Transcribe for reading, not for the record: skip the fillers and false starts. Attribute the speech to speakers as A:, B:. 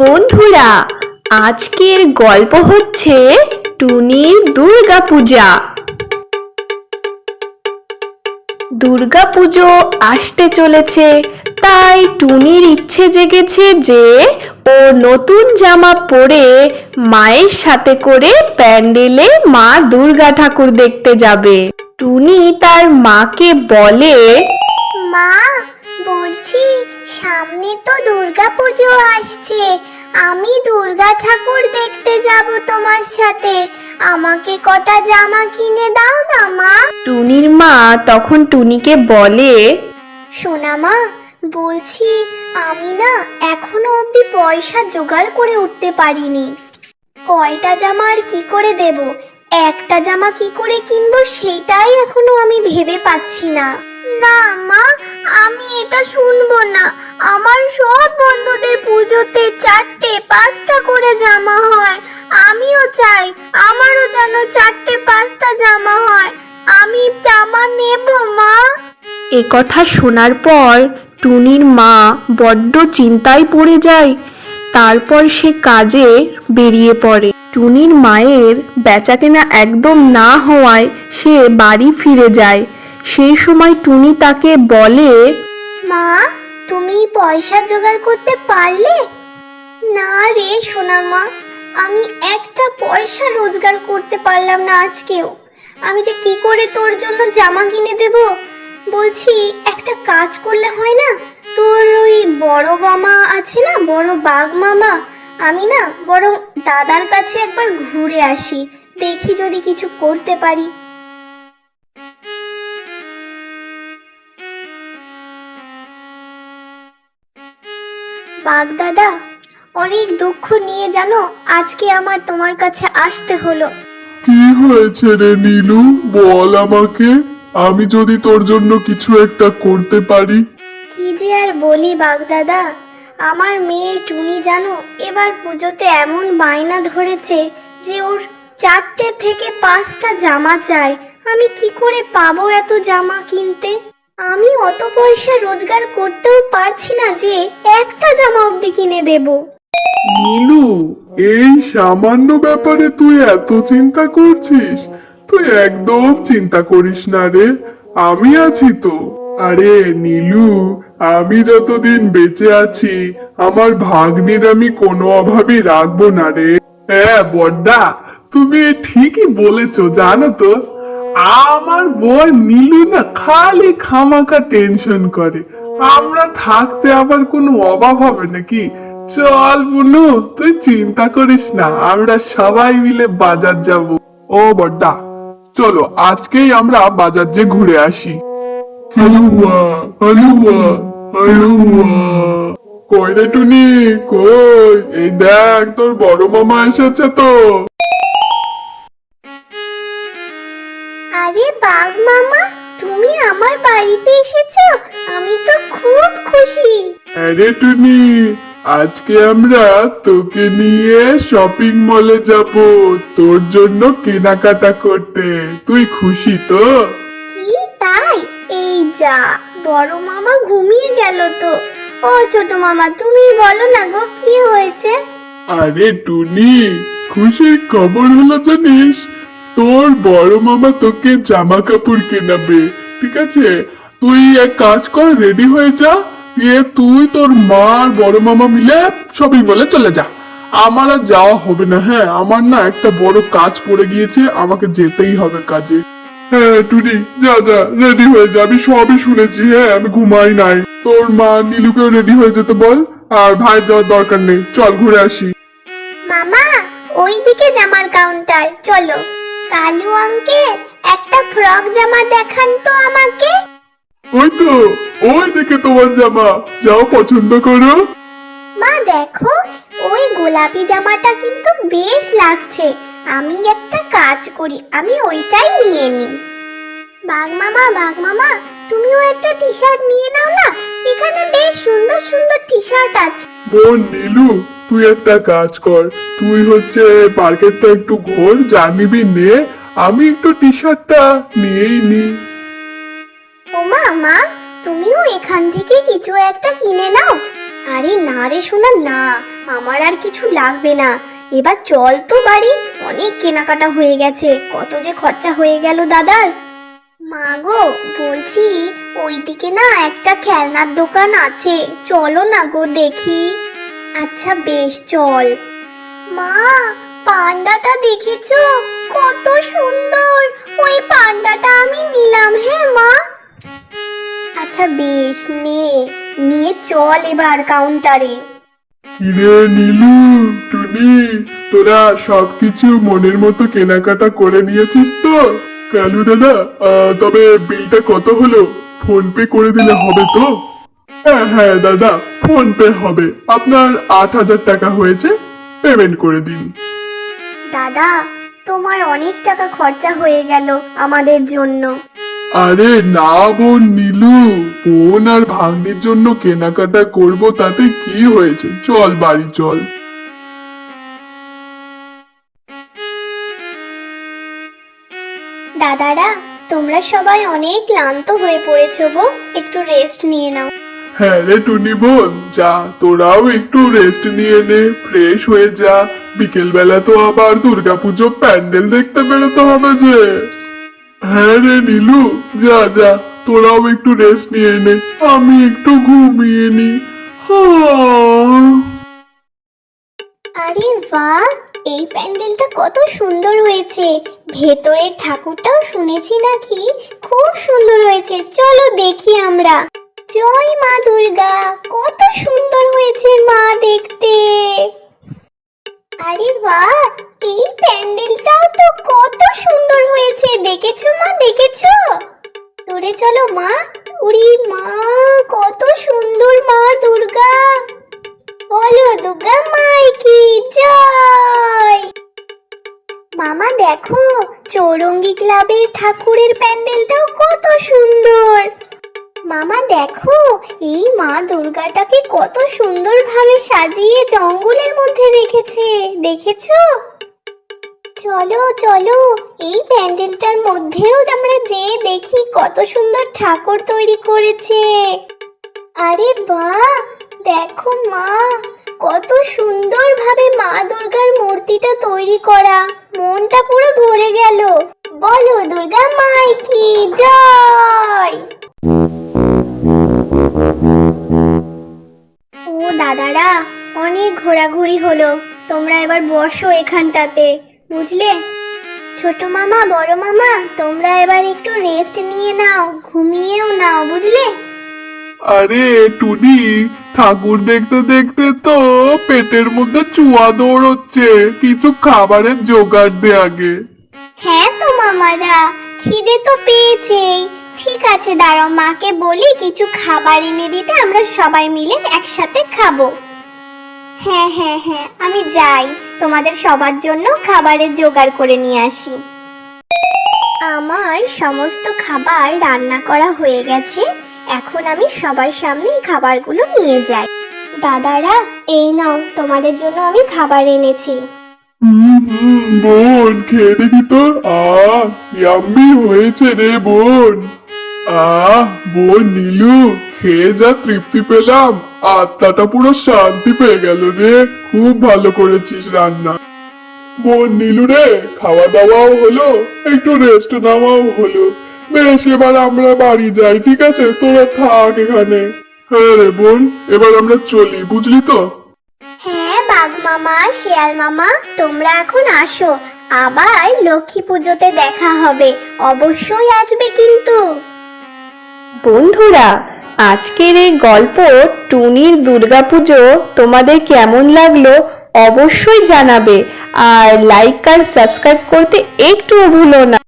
A: বন্ধুরা, আজকের গল্প হচ্ছে টুনির দুর্গাপূজা। দুর্গাপুজো আসতে চলেছে, তাই টুনির ইচ্ছে জেগেছে যে ও নতুন জামা পরে মায়ের সাথে করে প্যান্ডেলে মা দুর্গা ঠাকুর দেখতে যাবে। টুনি তার মাকে বলে,
B: মা, বলছি সামনে তো দুর্গাপুজো আসছে, আমি দুর্গা ঠাকুর দেখতে যাব তোমার সাথে। আমাকে কটা জামা কিনে দাও না মা।
A: টুনির মা তখন টুনিকে বলে,
B: সোনা মা, বলছি আমি না এখনো অবধি পয়সা জোগাড় করে উঠতে পারিনি। কয়টা জামা আর কি করে দেব, একটা জামা কি করে কিনবো সেটাই এখনো আমি ভেবে পাচ্ছি না। না মা, আমি এটা শুনবো না। আমার সব বন্ধুদের পুজোতে 4টে 5টা করে জামা হয়, আমিও চাই আমারও যেন 4টে 5টা জামা হয়। আমি জামা নেব মা।
A: এ কথা শোনার পর টুনির মা বড্ড চিন্তায় পড়ে যায়। তারপর সে কাজে বেরিয়ে পড়ে। টুনির মায়ের বেচাকেনা একদম না হওয়ায় সে বাড়ি ফিরে যায়। সেই সময় টুনি তাকে বলে,
B: মা, তুমি পয়সা জোগাড় করতে পারলে? না রে সোনা মা, আমি একটা পয়সা রোজগার করতে পারলাম না আজকেও। আমি যে কি করে তোর জন্য জামা কিনে দেব। বলছি একটা কাজ করলে হয় না? তোর ওই বড় মামা আছে না, বড় বাঘ মামা, আমি না বরং দাদার কাছে একবার ঘুরে আসি, দেখি যদি কিছু করতে পারি। বাঘ দাদা, অনেক দুঃখ নিয়ে জানো আজকে আমার তোমার কাছে আসতে হলো।
C: কি হয়েছে রে নীলু, বল আমাকে। আমি যদি তোর জন্য কিছু একটা করতে পারি।
B: কি যে আর বলি বাঘ দাদা, আমার মেয়ে টুনি জানো এবার পুজোতে এমন বায়না ধরেছে যে ওর 4টে থেকে 5টা জামা চাই। আমি কি করে পাবো এত জামা কিনতে? আমি অত পয়সা রোজগার করতেও পারছি না যে একটা জামা অবধি কিনে দেব।
C: নীলু, এই সামান্য ব্যাপারে তুই এত চিন্তা করছিস? তুই একদম চিন্তা করিস না রে, আমি আছি তো। আরে নীলু, আমি যতদিন বেঁচে আছি আমার ভাগ্নির আমি কোনো অভাবই রাখবো না রে। হ্যাঁ বড়দা, তুমি ঠিকই বলেছো। জানো তো, আমার বই নীলু না খালি খামাখা টেনশন করে। আমরা থাকতে আবার কোনো অভাব হবে নাকি? চল বুনু, তুই চিন্তা করিস না, আমরা সবাই মিলে বাজার যাব। ও বড়দা, চলো আজকেই আমরা বাজার যে ঘুরে আসি। হালুয়া হালুয়া হালুয়া। কই রে টুনি, কই? এই দেখ তোর বড় মামা এসেছে তো।
B: আরে বাঘ মামা, তুমি আমার বাড়িতে এসেছো, আমি তো খুব খুশি।
C: আরে টুনি, আজকে আমরা তোকে নিয়ে শপিং মলে যাব তোর জন্য কেনাকাটা করতে। তুই খুশি তো?
B: কি তাই? এই যা, বড় মামা ঘুমিয়ে গেল তো। ও ছোট মামা, তুমি বলো না গো, কি হয়েছে?
C: আরে টুনি, খুশির খবর হলো জানিস, তোর বড় মামা তোকে জামা কাপড় কেনাবে। ঠিক আছে, তুই এক কাজ কর, রেডি হয়ে যা, দিয়ে তুই তোর মা আর বড় মামা মিলে শপিং মলে চলে যা। আমার আর যাওয়া হবে না। হ্যাঁ, আমার না একটা বড় কাজ পড়ে গিয়েছে, আমাকে যেতেই হবে কাজে। হ্যাঁ টুনি, যা যা, রেডি হয়ে যা। আমি সবই শুনেছি। হ্যাঁ, আমি ঘুমাই নাই। তোর মা নীলুকেও রেডি হয়ে যেতে বল। আর ভাই যাওয়ার দরকার নেই, চল ঘুরে আসি।
B: মামা, ওইদিকে জামার কাউন্টার, চলো। কালু আঙ্কেল, একটা ফ্রক জামা দেখান তো আমাকে।
C: ওই তো, ওই দিকে তোমার জামা, যাও পছন্দ করো।
B: মা দেখো, ওই গোলাপি জামাটা কিন্তু বেশ লাগছে। আমি একটা কাজ করি, আমি ওইটাই নিয়ে নিই। বাঘ মামা, তুমিও একটা টি শার্ট নিয়ে নাও না, এখানে বেশ সুন্দর সুন্দর টি শার্ট আছে।
C: বোন নীলু, তুই একটা কাজ কর, তুই হচ্ছে মার্কেটটা একটু ঘোর, যা নিবি নে, আমি একটু টি শার্টটা নিয়েই নি।
B: ও মা, তুমিও এখান থেকে কিছু একটা কিনে নাও। আরে না রে সোনা না, আমার আর কিছু লাগবে না। এবার চল তো বাড়ি, অনেক কেনাকাটা হয়ে গেছে, কত যে খরচা হয়ে গেল দাদার। মা গো, বলছি ওইদিকে না একটা খেলনার দোকান আছে, চলো না গো দেখি। আচ্ছা বেশ চল। মা, পান্ডাটা দেখেছো? কত সুন্দর, ওই পান্ডাটা আমি নিলাম। হ্যাঁ মা। আচ্ছা বেশ, নিয়ে চল এবার কাউন্টারে।
C: কিরে নীলু, টুনি, তোরা সবকিছু মনের মতো কেনাকাটা করে নিয়েছিস তো? কালু দাদা, তবে বিলটা কত হলো? ফোন পে করে দিলে হবে তো? হ্যাঁ হ্যাঁ দাদা, ফোন পে হবে। আপনার 8,000 টাকা হয়েছে, পেমেন্ট করে দিন।
B: দাদা, তোমার অনেক টাকা খরচা হয়ে গেল আমাদের জন্য।
C: আরে না বোন নীলু, বোন আর ভাগ্নির জন্য কেনাকাটা করব, তাতে কি হয়েছে? চল বাড়ি চল।
B: দাদারা, তোমরা সবাই অনেক ক্লান্ত হয়ে পড়েছো গো, একটু রেস্ট নিয়ে নাও।
C: হ্যাঁ রে টুনি বোন, যা তোরাও একটু রেস্ট নিয়ে নে, ফ্রেশ হয়ে যা। বিকেল বেলা তো আবার দুর্গাপুজো প্যান্ডেল দেখতে বেরোতে হবে যে। হ্যাঁ রে নীলু, যা যা, তোরাও একটু রেস্ট নিয়ে নে, আমি একটু ঘুমিয়ে নি।
B: আরে বাহ, এই প্যান্ডেলটা কত সুন্দর হয়েছে। ভেতরের ঠাকুরটাও শুনেছি নাকি খুব সুন্দর হয়েছে, চলো দেখি আমরা। জয় মা দুর্গা, কত সুন্দর হয়েছে মা দেখতে। আরে বাহ, এই প্যান্ডেলটাও তো কত সুন্দর হয়েছে, দেখেছো মা, দেখেছো? দূরে চলো মা। উড়ি মা, কত সুন্দর মা দুর্গা। বলো দুর্গা মাই কি জয়। মামা দেখো, চৌরঙ্গি ক্লাবের ঠাকুরের প্যান্ডেলটাও কত সুন্দর। মামা দেখো, এই মা দুর্গাটাকে কত সুন্দরভাবে সাজিয়ে জঙ্গলের মধ্যে রেখেছে, দেখেছো? চলো চলো, এই প্যান্ডেলটার মধ্যেও আমরা যেয়ে দেখি কত সুন্দর ঠাকুর তৈরি করেছে। আরে বাহ, দেখো মা, কত সুন্দরভাবে মা দুর্গার মূর্তিটা তৈরি করা, মনটা পুরো ভরে গেল। বলো দুর্গা মাই কি জয়। ও দাদারা, অনেক ঘোরাঘুরি হলো, তোমরা এবার বসো এখানটাতে, বুঝলে? ছোট মামা, বড় মামা, তোমরা এবার একটু রেস্ট নিয়ে নাও, ঘুমিয়েও নাও, বুঝলে?
C: আরে টুনি, ঠাকুর দেখতে দেখতে তো পেটের মধ্যে চুয়া দৌড়চ্ছে, কিছু খাবারের জোগাড় দে আগে।
B: হ্যাঁ তো মামারা, খিদে তো পেয়েছেই। ঠিক আছে, দাঁড়াও, মাকে বলি কিছু খাবার এনে দিতে, আমরা সবাই মিলে একসাথে খাবো। হ্যাঁ হ্যাঁ হ্যাঁ, আমি যাই, তোমাদের সবার জন্য খাবারের জোগাড় করে নিয়ে আসি। আমার সমস্ত খাবার রান্না করা হয়ে গেছে, এখন আমি সবার সামনে এই খাবারগুলো নিয়ে যাই। দাদারা, এই নাও, তোমাদের জন্য আমি খাবার এনেছি।
C: বোন, খেয়ে দেখি তো। ইয়াম্মি হয়েছে রে বোন। বোন নীলু, খেয়ে যা তৃপ্তি পেলাম, আত্মাটা পুরো শান্তি পেয়ে গেল রে। খুব ভালো করেছিস রান্না। বোন নীলু রে, খাওয়া দাওয়াও হলো, একটু রেস্ট নেওয়াও হলো। বেশ, এবার আমরা বাড়ি যাই, ঠিক আছে? তোরা থাক এখানে। হ্যাঁ রে বোন, এবার আমরা চলি, বুঝলি তো?
B: হ্যাঁ বাঘ মামা, শিয়াল মামা, তোমরা এখন আসো, আবার লক্ষ্মী পুজোতে দেখা হবে, অবশ্যই আসবে কিন্তু।
A: বন্ধুরা, আজকের এই গল্প টুনির দুর্গাপুজো তোমাদের কেমন লাগলো অবশ্যই জানাবে, আর লাইক আর সাবস্ক্রাইব করতে একটুও ভুলো না।